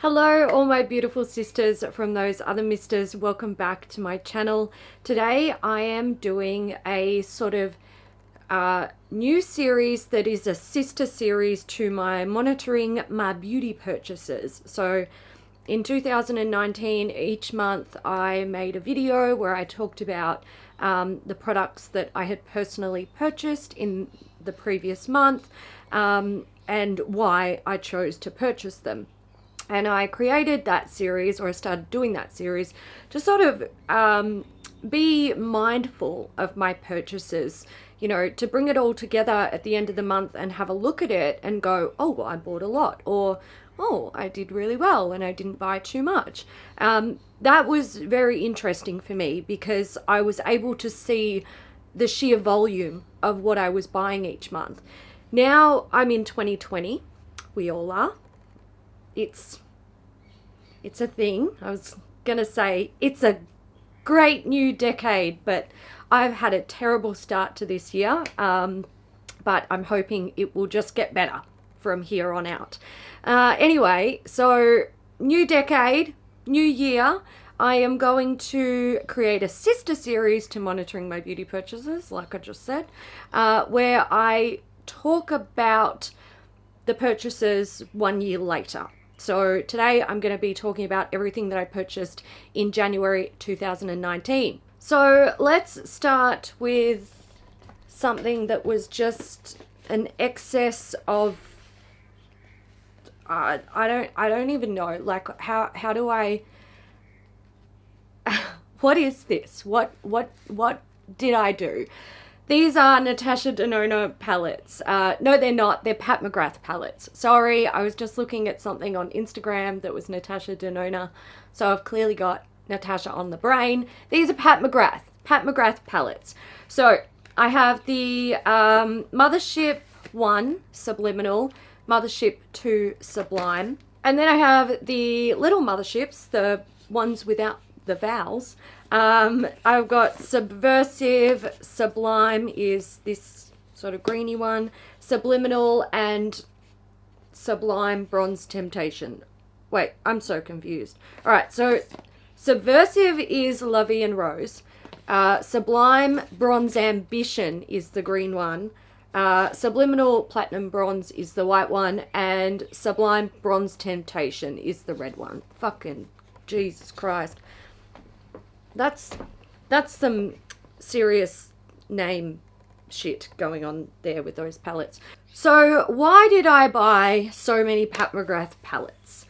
Hello all my beautiful sisters from those other misters, welcome back to my channel. Today I am doing a sort of new series that is a sister series to my monitoring my beauty purchases. So in 2019 each month I made a video where I talked about the products that I had personally purchased in the previous month and why I chose to purchase them. And I created that series, or I started doing that series, to sort of be mindful of my purchases, you know, to bring it all together at the end of the month and have a look at it and go, oh, well, I bought a lot, or oh, I did really well and I didn't buy too much. That was very interesting for me because I was able to see the sheer volume of what I was buying each month. Now I'm in 2020, we all are. It's a thing. I was gonna say it's a great new decade, but I've had a terrible start to this year, but I'm hoping it will just get better from here on out. Anyway, so new decade, new year, I am going to create a sister series to monitoring my beauty purchases, like I just said, where I talk about the purchases 1 year later. So today I'm going to be talking about everything that I purchased in January 2019. So let's start with something that was just an excess of I don't even know, like how do I what is this? What did I do? These are Natasha Denona palettes. No, they're not. They're Pat McGrath palettes. Sorry, I was just looking at something on Instagram that was Natasha Denona. So I've clearly got Natasha on the brain. These are Pat McGrath palettes. So I have the Mothership 1 Subliminal, Mothership 2 Sublime. And then I have the little Motherships, the ones without the vowels. I've got Subversive, Sublime is this sort of greeny one, Subliminal, and Sublime Bronze Temptation. Wait, I'm so confused. All right, so Subversive is Lovey and Rose. Sublime Bronze Ambition is the green one. Subliminal Platinum Bronze is the white one, and Sublime Bronze Temptation is the red one. Fucking Jesus Christ. That's some serious name shit going on there with those palettes. So why did I buy so many Pat McGrath palettes?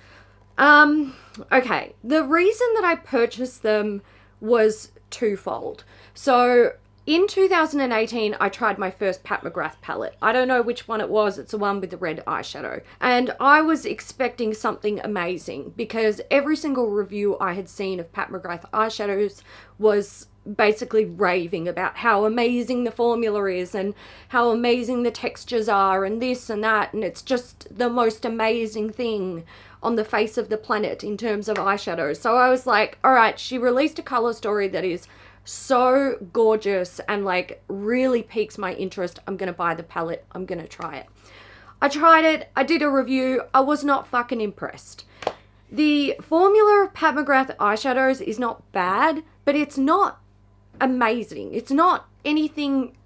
Okay, the reason that I purchased them was twofold. So in 2018, I tried my first Pat McGrath palette. I don't know which one it was. It's the one with the red eyeshadow. And I was expecting something amazing because every single review I had seen of Pat McGrath eyeshadows was basically raving about how amazing the formula is and how amazing the textures are and this and that. And it's just the most amazing thing on the face of the planet in terms of eyeshadows. So I was like, all right, she released a color story that is so gorgeous and like really piques my interest. I'm gonna buy the palette. I'm gonna try it. I tried it. I did a review. I was not fucking impressed. The formula of Pat McGrath eyeshadows is not bad, but it's not amazing. It's not anything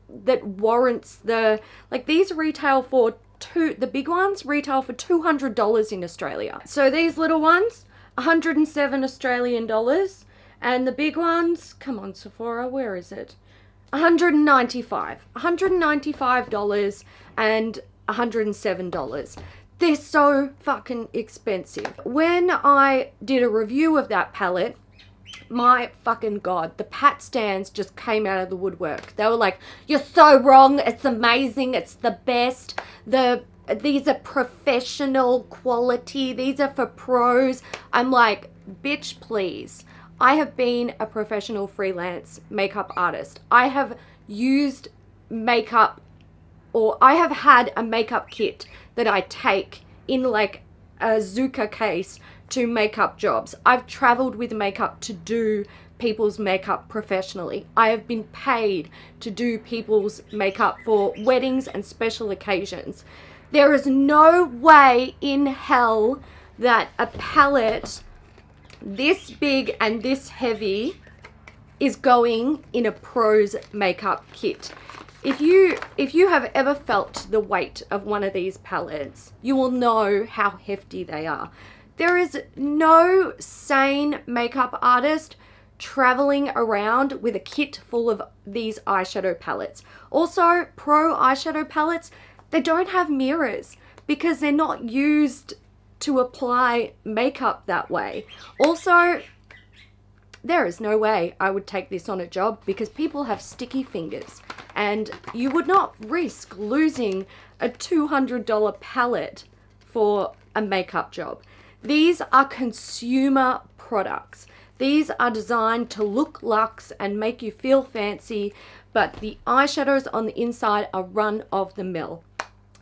that warrants the, like, these retail for the big ones retail for $200 in Australia. So these little ones, 107 Australian dollars. And the big ones, come on Sephora, where is it? $195 and $107. They're so fucking expensive. When I did a review of that palette, my fucking God, the Pat stands just came out of the woodwork. They were like, you're so wrong. It's amazing. It's the best. These are professional quality. These are for pros. I'm like, bitch, please. I have been a professional freelance makeup artist. I have used makeup, or I have had a makeup kit that I take in like a Zuka case to makeup jobs. I've traveled with makeup to do people's makeup professionally. I have been paid to do people's makeup for weddings and special occasions. There is no way in hell that a palette this big and this heavy is going in a pro's makeup kit. If you have ever felt the weight of one of these palettes, you will know how hefty they are. There is no sane makeup artist traveling around with a kit full of these eyeshadow palettes. Also, pro eyeshadow palettes, they don't have mirrors because they're not used to apply makeup that way. Also, there is no way I would take this on a job because people have sticky fingers and you would not risk losing a $200 palette for a makeup job. These are consumer products. These are designed to look luxe and make you feel fancy, but the eyeshadows on the inside are run of the mill.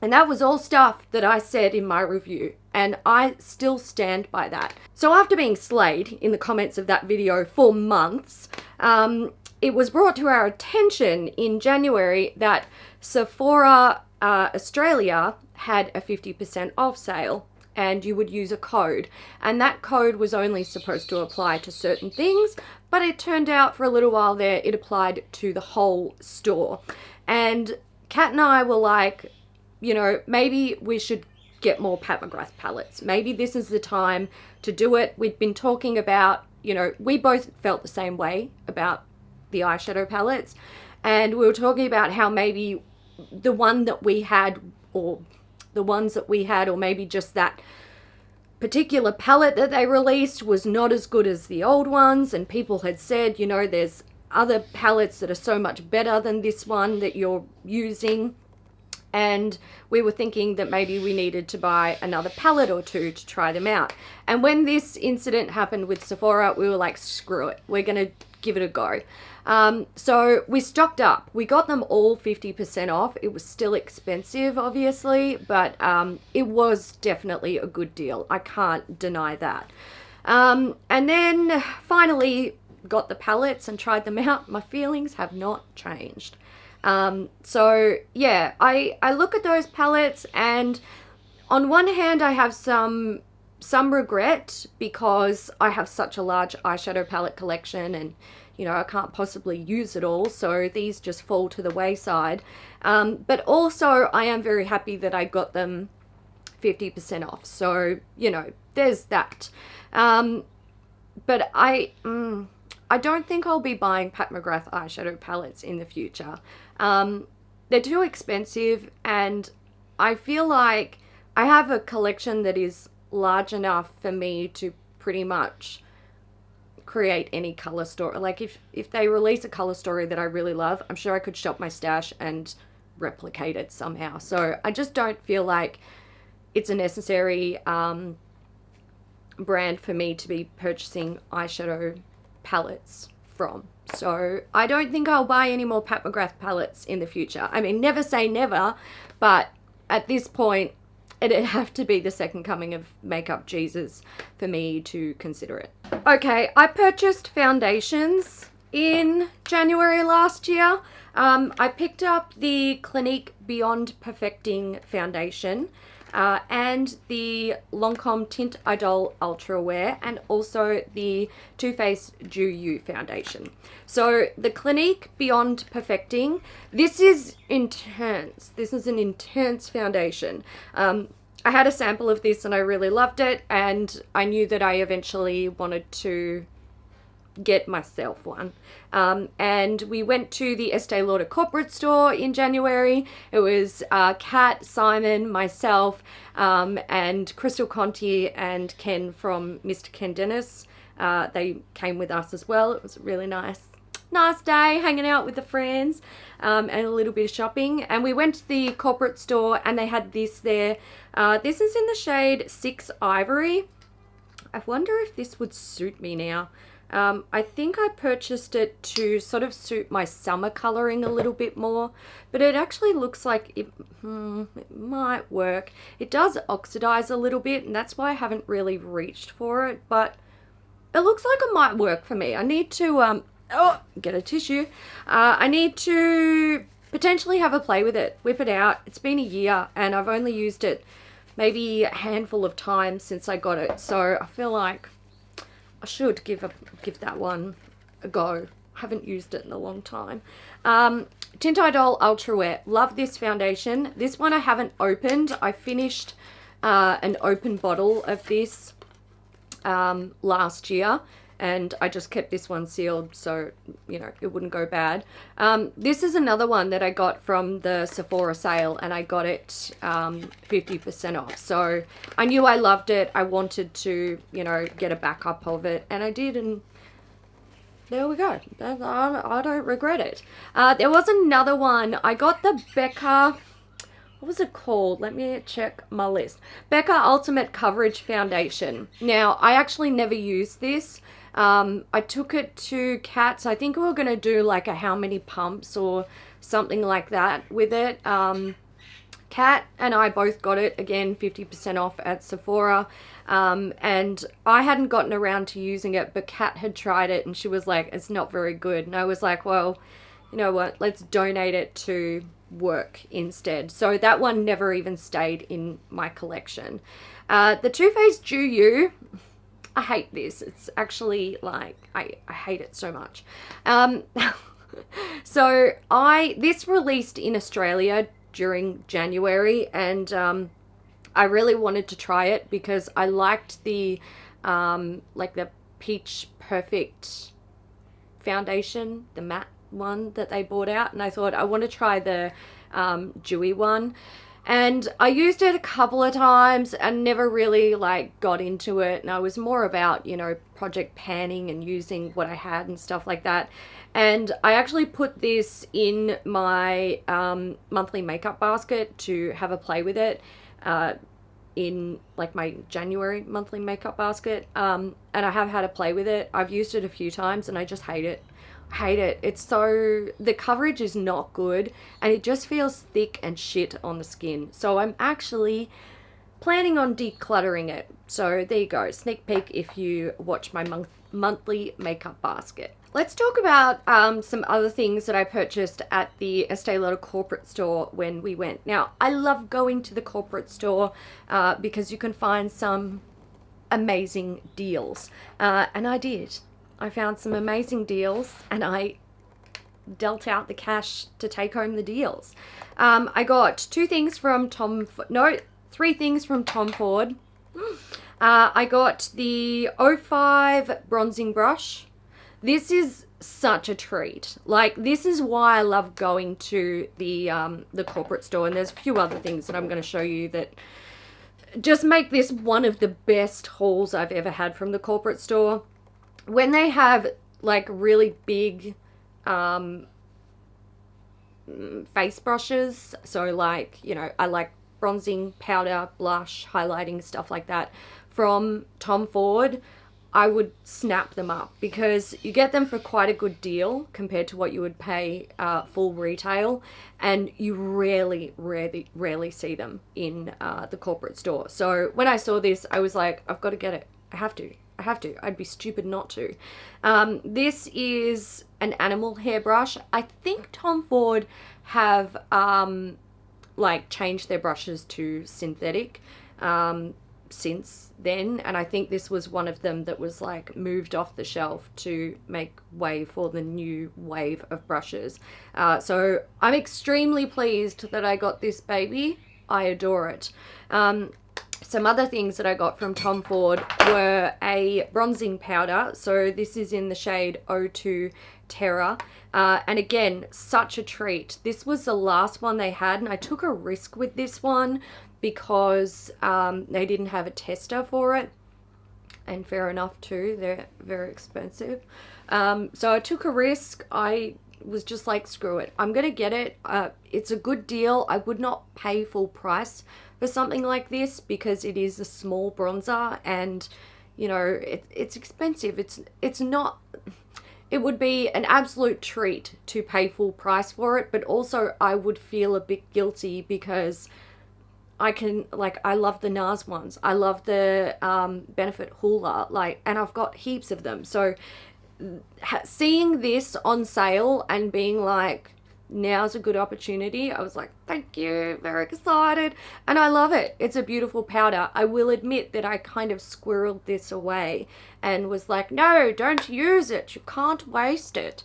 And that was all stuff that I said in my review, and I still stand by that. So after being slayed in the comments of that video for months, it was brought to our attention in January that Sephora Australia had a 50% off sale, and you would use a code, and that code was only supposed to apply to certain things, but it turned out for a little while there it applied to the whole store. And Kat and I were like, you know, maybe we should get more Pat McGrath palettes. Maybe this is the time to do it. We'd been talking about, you know, we both felt the same way about the eyeshadow palettes, and we were talking about how maybe the one that we had, or the ones that we had, or maybe just that particular palette that they released was not as good as the old ones, and people had said, you know, there's other palettes that are so much better than this one that you're using. And we were thinking that maybe we needed to buy another palette or two to try them out. And when this incident happened with Sephora, we were like, screw it, we're gonna give it a go. So we stocked up. We got them all 50% off. It was still expensive, obviously, but it was definitely a good deal. I can't deny that. And then finally got the palettes and tried them out. My feelings have not changed. So yeah, I look at those palettes, and on one hand I have some regret because I have such a large eyeshadow palette collection, and you know, I can't possibly use it all, so these just fall to the wayside. But also I am very happy that I got them 50% off, so you know, there's that. But I don't think I'll be buying Pat McGrath eyeshadow palettes in the future. They're too expensive, and I feel like I have a collection that is large enough for me to pretty much create any color story. Like if they release a color story that I really love, I'm sure I could shop my stash and replicate it somehow. So I just don't feel like it's a necessary brand for me to be purchasing eyeshadow palettes from. So I don't think I'll buy any more Pat McGrath palettes in the future. I mean, never say never, but at this point it'd have to be the second coming of makeup Jesus for me to consider it. Okay, I purchased foundations in January last year. I picked up the Clinique Beyond Perfecting foundation and the Lancome Tint Idol Ultra Wear, and also the Too Faced Dew You foundation. So the Clinique Beyond Perfecting, this is intense. This is an intense foundation. I had a sample of this and I really loved it, and I knew that I eventually wanted to get myself one. And we went to the Estee Lauder corporate store in January. It was Kat, Simon, myself, and Crystal Conti and Ken from Mr. Ken Dennis. They came with us as well. It was a really nice day hanging out with the friends, and a little bit of shopping. And we went to the corporate store and they had this there. This is in the shade 6 Ivory. I wonder if this would suit me now. I think I purchased it to sort of suit my summer coloring a little bit more, but it actually looks like it might work. It does oxidize a little bit, and that's why I haven't really reached for it, but it looks like it might work for me. I need to get a tissue. I need to potentially have a play with it, whip it out. It's been a year and I've only used it maybe a handful of times since I got it. So I feel like I should give that one a go. I haven't used it in a long time. Tint Idol Ultra Wear. Love this foundation. This one I haven't opened. I finished an open bottle of this last year, and I just kept this one sealed so, you know, it wouldn't go bad. This is another one that I got from the Sephora sale, and I got it 50% off. So I knew I loved it. I wanted to, you know, get a backup of it, and I did, and there we go. I don't regret it. There was another one. I got the Becca, what was it called? Let me check my list. Becca Ultimate Coverage Foundation. Now, I actually never used this. I took it to Kat's. I think we were going to do like a how many pumps or something like that with it. Kat and I both got it, again, 50% off at Sephora. And I hadn't gotten around to using it, but Kat had tried it and she was like, it's not very good. And I was like, well, you know what, let's donate it to work instead. So that one never even stayed in my collection. The Too Faced Ju You, I hate this. It's actually like, I hate it so much. So this released in Australia during January, and I really wanted to try it because I liked the like the Peach Perfect foundation, the matte one that they brought out, and I thought I want to try the dewy one. And I used it a couple of times and never really like got into it, and I was more about, you know, project panning and using what I had and stuff like that. And I actually put this in my monthly makeup basket to have a play with it in like my January monthly makeup basket, and I have had a play with it. I've used it a few times and I just hate it. It's so, the coverage is not good and it just feels thick and shit on the skin. So I'm actually planning on decluttering it. So there you go, sneak peek if you watch my monthly makeup basket. Let's talk about some other things that I purchased at the Estee Lauder corporate store when we went. Now, I love going to the corporate store because you can find some amazing deals, and I did. I found some amazing deals and I dealt out the cash to take home the deals. I got three things from Tom Ford. I got the 05 bronzing brush. This is such a treat. Like, this is why I love going to the corporate store, and there's a few other things that I'm going to show you that just make this one of the best hauls I've ever had from the corporate store. When they have like really big face brushes, so like, you know, I like bronzing, powder, blush, highlighting, stuff like that from Tom Ford, I would snap them up because you get them for quite a good deal compared to what you would pay full retail, and you rarely see them in the corporate store. So when I saw this, I was like, I've got to get it. I have to. I'd be stupid not to. This is an animal hairbrush. I think Tom Ford have like changed their brushes to synthetic since then, and I think this was one of them that was like moved off the shelf to make way for the new wave of brushes. So I'm extremely pleased that I got this baby. I adore it. Some other things that I got from Tom Ford were a bronzing powder. So this is in the shade 02 Terra. And again, such a treat. This was the last one they had, and I took a risk with this one because they didn't have a tester for it. And fair enough too, they're very expensive. So I took a risk. I was just like, screw it, I'm gonna get it. It's a good deal. I would not pay full price for something like this because it is a small bronzer, and you know, it's expensive. It's not, it would be an absolute treat to pay full price for it, but also I would feel a bit guilty because I love the NARS ones. I love the Benefit Hoola, like, and I've got heaps of them. So seeing this on sale and being like, now's a good opportunity. I was like, thank you, very excited. And I love it. It's a beautiful powder. I will admit that I kind of squirreled this away and was like, no, don't use it. You can't waste it.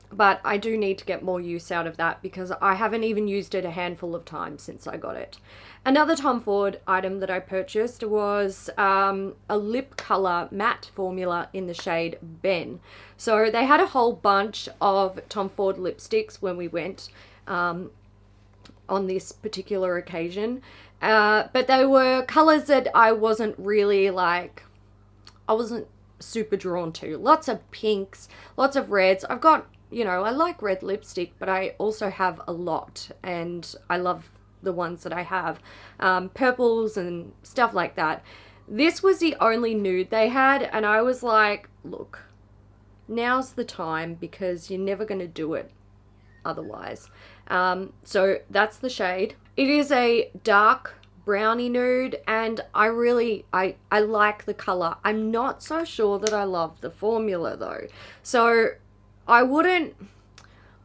But I do need to get more use out of that because I haven't even used it a handful of times since I got it. Another Tom Ford item that I purchased was a lip color matte formula in the shade Ben. So they had a whole bunch of Tom Ford lipsticks when we went on this particular occasion. But they were colors that I wasn't really like, I wasn't super drawn to. Lots of pinks, lots of reds. I've got, you know, I like red lipstick, but I also have a lot, and I love the ones that I have. Purples and stuff like that. This was the only nude they had, and I was like, look, now's the time because you're never going to do it otherwise. So that's the shade. It is a dark brownie nude, and I like the color. I'm not so sure that I love the formula though. So I wouldn't,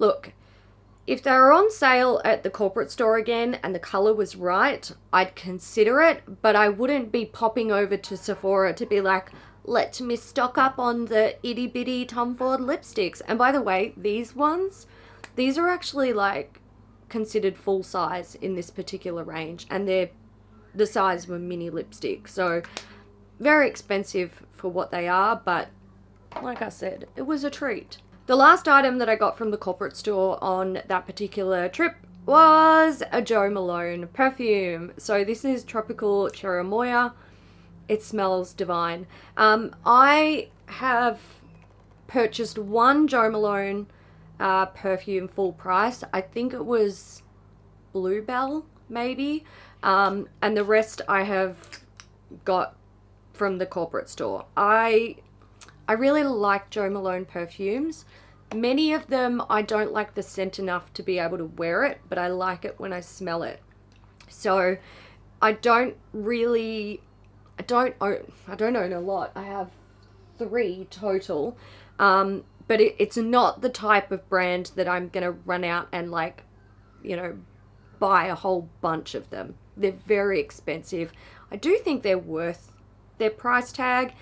look, if they were on sale at the corporate store again and the color was right, I'd consider it, but I wouldn't be popping over to Sephora to be like, let me stock up on the itty bitty Tom Ford lipsticks. And by the way, these ones, these are actually like considered full size in this particular range, and they're the size of a mini lipstick. So very expensive for what they are, but like I said, it was a treat. The last item that I got from the corporate store on that particular trip was a Jo Malone perfume. So this is Tropical Cherimoya. It smells divine. I have purchased one Jo Malone perfume full price. I think it was Bluebell, maybe. And the rest I have got from the corporate store. I really like Jo Malone perfumes. Many of them I don't like the scent enough to be able to wear it, but I like it when I smell it. So I don't own a lot. I have 3 total. But it's not the type of brand that I'm going to run out and like, you know, buy a whole bunch of them. They're very expensive. I do think they're worth their price tag,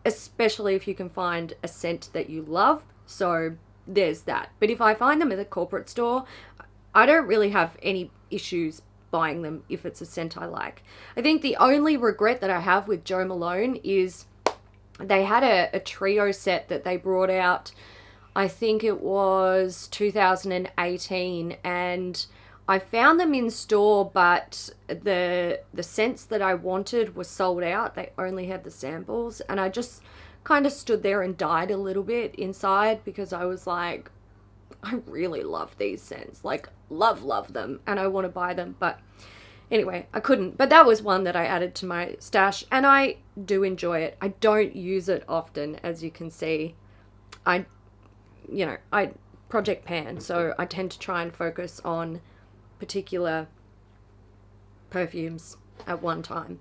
especially if you can find a scent that you love. So there's that. But if I find them at the corporate store, I don't really have any issues buying them if it's a scent I like. I think the only regret that I have with Jo Malone is they had a trio set that they brought out, I think it was 2018, and I found them in store, but the scents that I wanted were sold out. They only had the samples, and I just kind of stood there and died a little bit inside because I was like, I really love these scents, like love them, and I want to buy them, but anyway, I couldn't. But that was one that I added to my stash, and I do enjoy it. I don't use it often, as you can see. I project pan, so I tend to try and focus on particular perfumes at one time.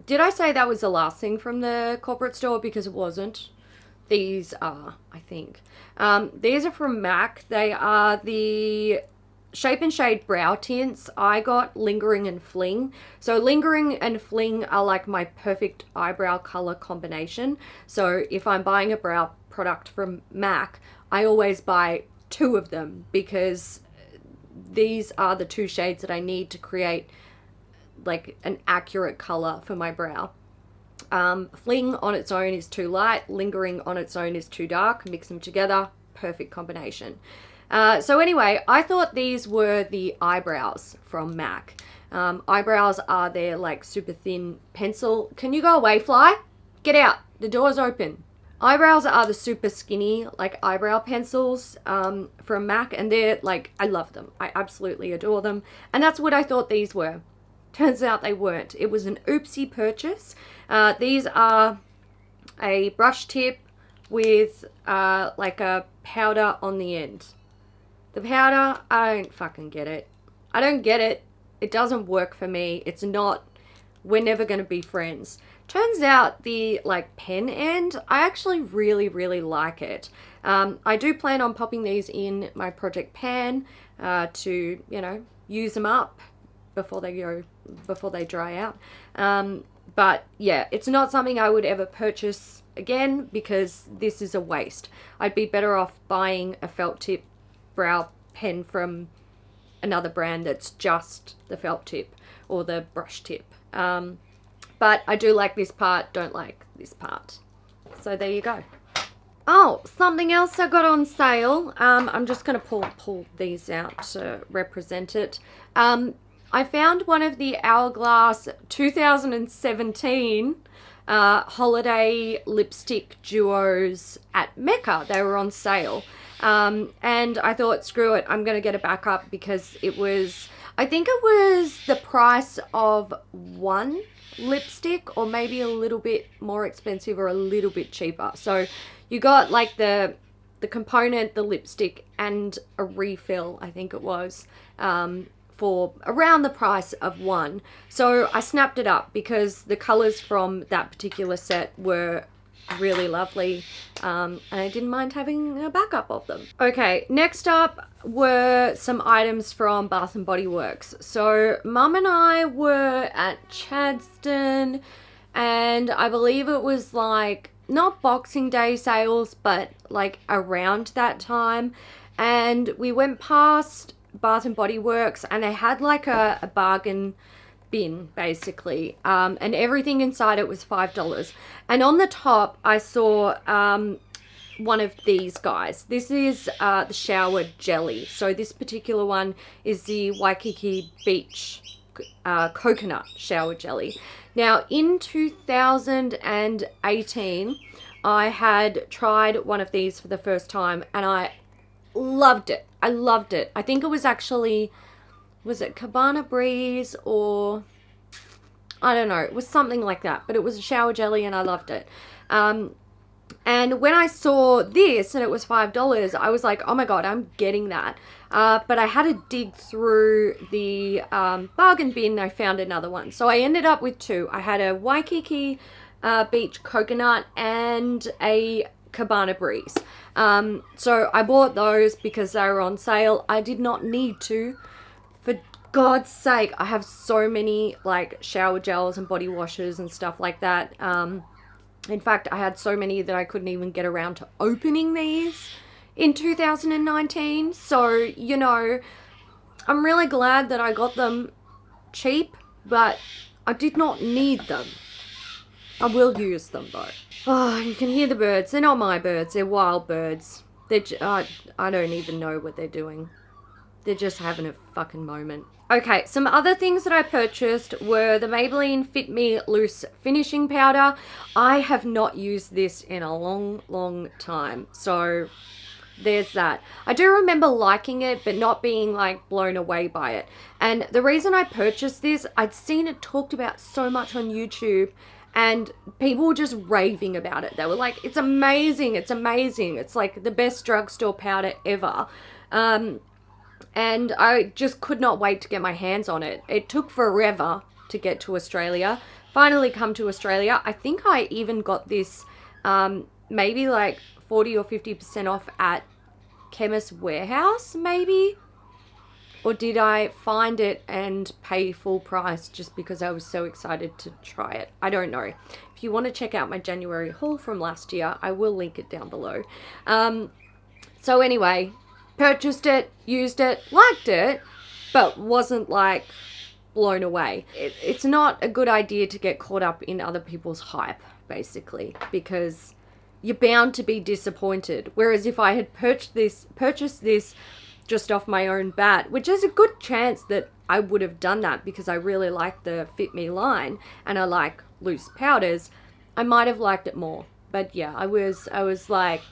Did I say that was the last thing from the corporate store? Because it wasn't. These are, I think. These are from MAC. They are the Shape and Shade brow tints. I got Lingering and Fling. So Lingering and Fling are like my perfect eyebrow color combination. So if I'm buying a brow product from MAC, I always buy 2 of them because these are the 2 shades that I need to create like an accurate color for my brow. Fling on its own is too light. Lingering on its own is too dark. Mix them together, perfect combination. So anyway, I thought these were the eyebrows from MAC. Eyebrows are their like super thin pencil. Can you go away, fly? Get out. The door's open. Eyebrows are the super skinny like eyebrow pencils from MAC, and they're like, I love them. I absolutely adore them. And that's what I thought these were. Turns out they weren't. It was an oopsie purchase. These are a brush tip with like a powder on the end. The powder, I don't fucking get it. I don't get it. It doesn't work for me. It's not we're never going to be friends. Turns out the like pen end, I actually really, really like it. I do plan on popping these in my project pan to, you know, use them up before they dry out. But yeah, it's not something I would ever purchase again because this is a waste. I'd be better off buying a felt tip brow pen from another brand that's just the felt tip or the brush tip. But I do like this part, don't like this part. So there you go. Oh, something else I got on sale. I'm just going to pull these out to represent it. I found one of the Hourglass 2017 holiday lipstick duos at Mecca. They were on sale. And I thought, screw it, I'm going to get a backup because it was, I think it was the price of one lipstick or maybe a little bit more expensive or a little bit cheaper. So you got like the component, the lipstick, and a refill, I think it was, for around the price of one. So I snapped it up because the colors from that particular set were really lovely, and I didn't mind having a backup of them. Okay, next up were some items from Bath and Body Works. So Mum and I were at Chadstone, and I believe it was like not Boxing Day sales, but like around that time, and we went past Bath and Body Works and they had like a bargain bin basically, and everything inside it was $5, and on the top I saw one of these guys. This is the shower jelly. So this particular one is the Waikiki Beach coconut shower jelly. Now in 2018 I had tried one of these for the first time and I loved it. I loved it. I think it was actually, was it Cabana Breeze or I don't know, it was something like that, but it was a shower jelly and I loved it. And when I saw this and it was $5, I was like, oh my god, I'm getting that. But I had to dig through the bargain bin. I found another one, so I ended up with two. I had a Waikiki Beach coconut and a Cabana Breeze. So I bought those because they were on sale. I did not need to. For God's sake, I have so many like shower gels and body washes and stuff like that. In fact, I had so many that I couldn't even get around to opening these in 2019. So, you know, I'm really glad that I got them cheap, but I did not need them. I will use them though. Oh, you can hear the birds. They're not my birds. They're wild birds. I don't even know what they're doing. They're just having a fucking moment. Okay, some other things that I purchased were the Maybelline Fit Me Loose Finishing Powder. I have not used this in a long, long time. So there's that. I do remember liking it, but not being like blown away by it. And the reason I purchased this, I'd seen it talked about so much on YouTube. And people were just raving about it. They were like, it's amazing, it's amazing. It's like the best drugstore powder ever. And I just could not wait to get my hands on it. It took forever to get to Australia. Finally come to Australia. I think I even got this maybe like 40 or 50% off at Chemist Warehouse, maybe? Or did I find it and pay full price just because I was so excited to try it? I don't know. If you want to check out my January haul from last year, I will link it down below. So anyway, purchased it, used it, liked it, but wasn't like blown away. It's not a good idea to get caught up in other people's hype, basically, because you're bound to be disappointed. Whereas if I had purchased this just off my own bat, which is a good chance that I would have done that because I really like the Fit Me line and I like loose powders, I might have liked it more. But yeah, I was like,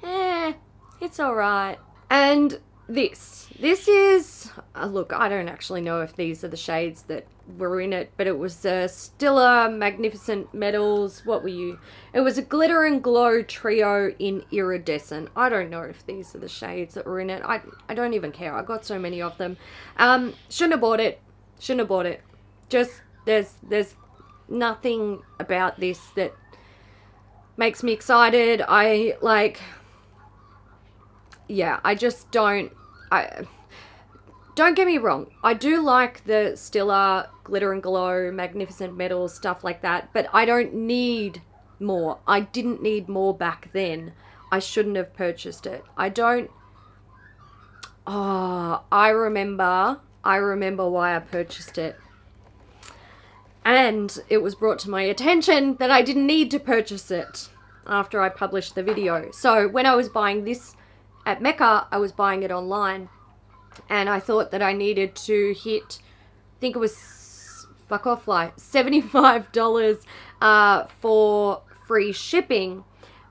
it's alright. And this is, look, I don't actually know if these are the shades that were in it, but it was Stila Magnificent Metals. What were you? It was a Glitter and Glow Trio in Iridescent. I don't know if these are the shades that were in it. I don't even care. I got so many of them. Shouldn't have bought it. Just There's nothing about this that makes me excited. I just don't. Don't get me wrong, I do like the Stila Glitter and Glow, Magnificent Metals, stuff like that, but I don't need more. I didn't need more back then. I shouldn't have purchased it. I don't... Oh, I remember why I purchased it. And it was brought to my attention that I didn't need to purchase it after I published the video. So when I was buying this at Mecca, I was buying it online. And I thought that I needed to hit, I think it was, fuck off fly, $75 for free shipping.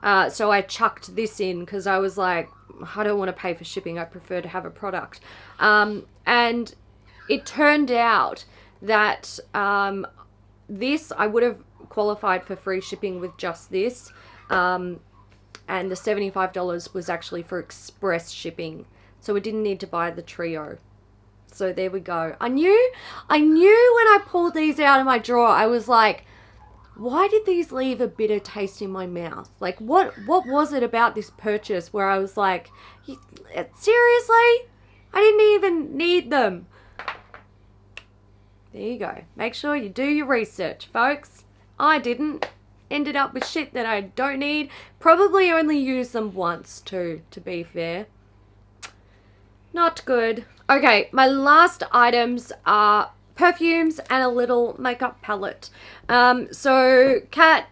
So I chucked this in because I was like, I don't want to pay for shipping. I prefer to have a product. And it turned out that this, I would have qualified for free shipping with just this. And the $75 was actually for express shipping. So we didn't need to buy the trio. So there we go. I knew when I pulled these out of my drawer, I was like, why did these leave a bitter taste in my mouth? Like, what was it about this purchase where I was like, seriously? I didn't even need them. There you go. Make sure you do your research, folks. I didn't. Ended up with shit that I don't need. Probably only used them once too, to be fair. Not good. Okay, my last items are perfumes and a little makeup palette. So Kat,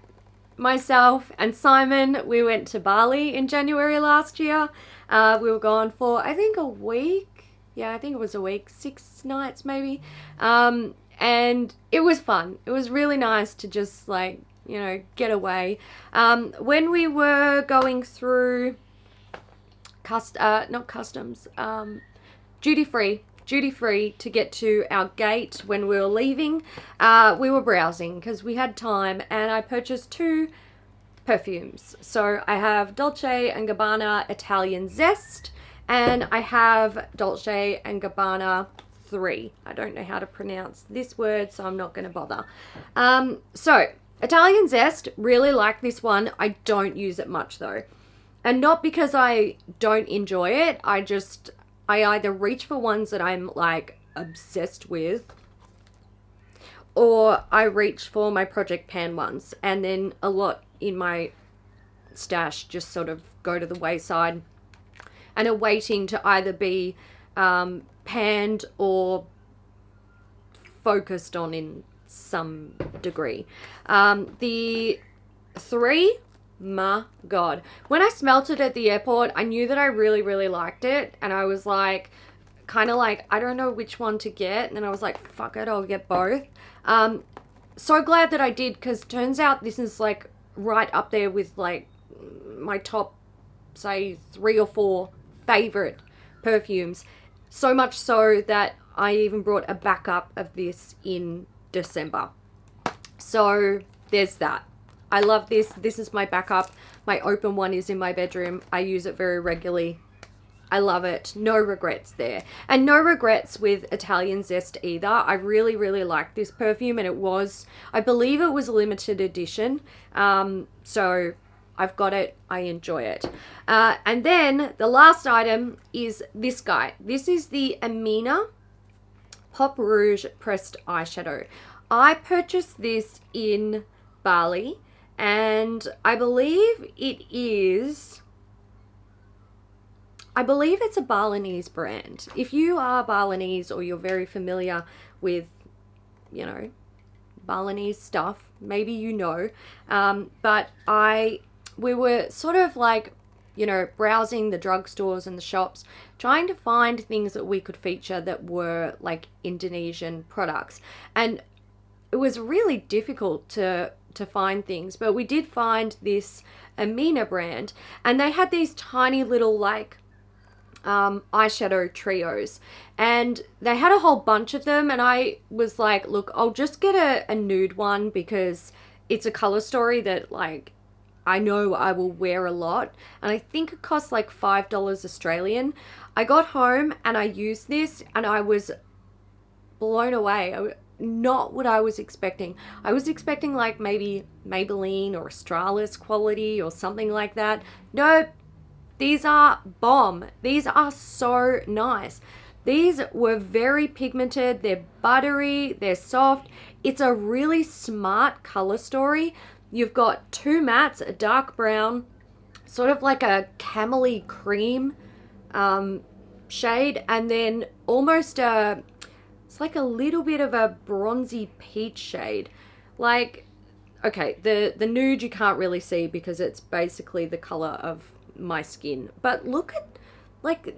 myself, and Simon, we went to Bali in January last year. We were gone for, I think, a week. Yeah, I think it was a week, 6 nights maybe. And it was fun. It was really nice to just like, you know, get away. When we were going through duty free to get to our gate when we were leaving, we were browsing because we had time, and I purchased 2 perfumes. So I have Dolce and Gabbana Italian Zest, and I have Dolce and Gabbana 3. I don't know how to pronounce this word, so I'm not going to bother. So Italian Zest, really like this one. I don't use it much though. And not because I don't enjoy it, I either reach for ones that I'm like obsessed with, or I reach for my Project Pan ones, and then a lot in my stash just sort of go to the wayside and are waiting to either be panned or focused on in some degree. The 3... my God. When I smelt it at the airport, I knew that I really, really liked it. And I was like, kind of like, I don't know which one to get. And then I was like, fuck it, I'll get both. So glad that I did, because turns out this is like right up there with like my top, say, 3 or 4 favorite perfumes. So much so that I even brought a backup of this in December. So there's that. I love this. This is my backup. My open one is in my bedroom. I use it very regularly. I love it. No regrets there. And no regrets with Italian Zest either. I really, really like this perfume, and I believe it was a limited edition. So I've got it. I enjoy it. And then the last item is this guy. This is the Amina Pop Rouge Pressed Eyeshadow. I purchased this in Bali. And I believe it's a Balinese brand. If you are Balinese or you're very familiar with, you know, Balinese stuff, maybe you know. But we were sort of like, you know, browsing the drugstores and the shops, trying to find things that we could feature that were like Indonesian products. And it was really difficult to find things, but we did find this Amina brand, and they had these tiny little like eyeshadow trios, and they had a whole bunch of them, and I was like, look, I'll just get a nude one because it's a color story that like I know I will wear a lot, and I think it costs like $5 Australian. I got home and I used this and I was blown away. not what I was expecting. I was expecting like maybe Maybelline or Australis quality or something like that. Nope. These are bomb. These are so nice. These were very pigmented. They're buttery. They're soft. It's a really smart color story. You've got two mattes, a dark brown, sort of like a camely cream shade, and then almost it's like a little bit of a bronzy peach shade. Like, okay, the nude you can't really see because it's basically the color of my skin. But look at, like,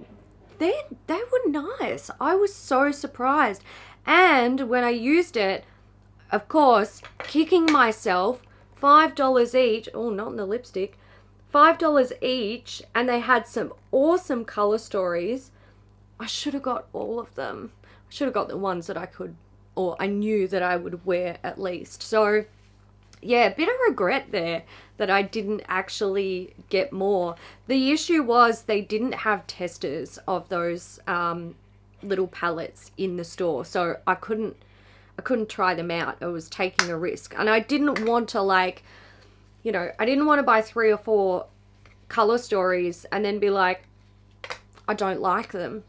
they were nice. I was so surprised. And when I used it, of course, kicking myself, $5 each. Oh, not in the lipstick. $5 each, and they had some awesome color stories. I should have got all of them. I should have got the ones that I could, or I knew that I would wear at least. So yeah, a bit of regret there that I didn't actually get more. The issue was they didn't have testers of those little palettes in the store, so I couldn't try them out. I was taking a risk, and I didn't want to, like, you know, I didn't want to buy 3 or 4 color stories and then be like, I don't like them.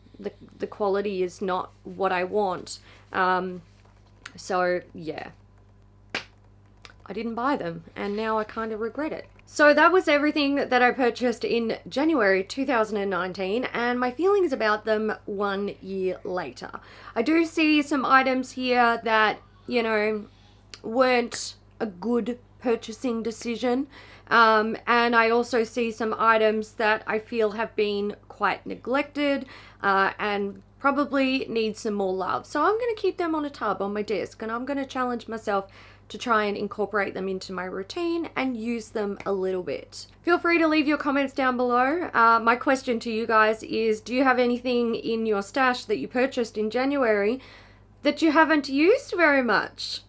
The quality is not what I want. So yeah, I didn't buy them, and now I kind of regret it. So that was everything that I purchased in January 2019, and my feelings about them 1 year later. I do see some items here that, you know, weren't a good purchasing decision, and I also see some items that I feel have been quite neglected and probably need some more love. So I'm going to keep them on a tub on my desk, and I'm going to challenge myself to try and incorporate them into my routine and use them a little bit. Feel free to leave your comments down below. My question to you guys is, do you have anything in your stash that you purchased in January that you haven't used very much?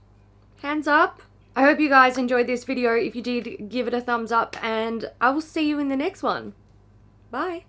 Hands up. I hope you guys enjoyed this video. If you did, give it a thumbs up, and I will see you in the next one. Bye.